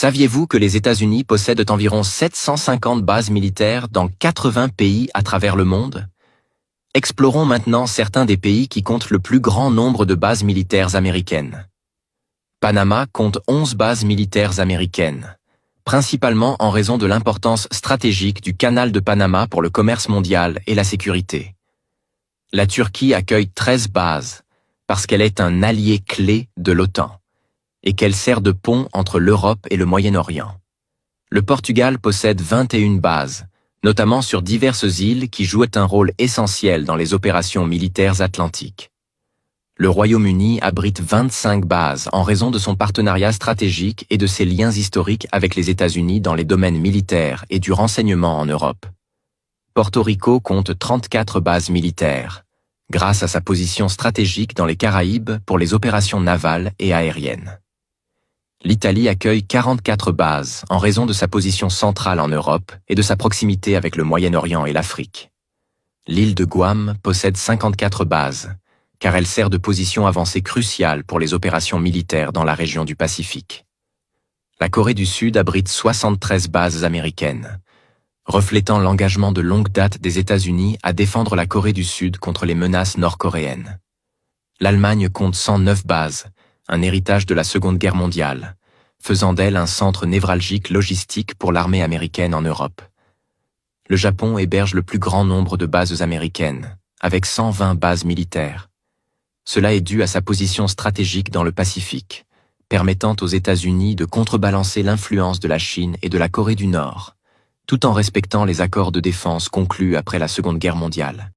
Saviez-vous que les États-Unis possèdent environ 750 bases militaires dans 80 pays à travers le monde? Explorons maintenant certains des pays qui comptent le plus grand nombre de bases militaires américaines. Panama compte 11 bases militaires américaines, principalement en raison de l'importance stratégique du canal de Panama pour le commerce mondial et la sécurité. La Turquie accueille 13 bases, parce qu'elle est un allié clé de l'OTAN, et qu'elle sert de pont entre l'Europe et le Moyen-Orient. Le Portugal possède 21 bases, notamment sur diverses îles qui jouent un rôle essentiel dans les opérations militaires atlantiques. Le Royaume-Uni abrite 25 bases en raison de son partenariat stratégique et de ses liens historiques avec les États-Unis dans les domaines militaires et du renseignement en Europe. Porto Rico compte 34 bases militaires, grâce à sa position stratégique dans les Caraïbes pour les opérations navales et aériennes. L'Italie accueille 44 bases en raison de sa position centrale en Europe et de sa proximité avec le Moyen-Orient et l'Afrique. L'île de Guam possède 54 bases, car elle sert de position avancée cruciale pour les opérations militaires dans la région du Pacifique. La Corée du Sud abrite 73 bases américaines, reflétant l'engagement de longue date des États-Unis à défendre la Corée du Sud contre les menaces nord-coréennes. L'Allemagne compte 109 bases, un héritage de la Seconde Guerre mondiale, faisant d'elle un centre névralgique logistique pour l'armée américaine en Europe. Le Japon héberge le plus grand nombre de bases américaines, avec 120 bases militaires. Cela est dû à sa position stratégique dans le Pacifique, permettant aux États-Unis de contrebalancer l'influence de la Chine et de la Corée du Nord, tout en respectant les accords de défense conclus après la Seconde Guerre mondiale.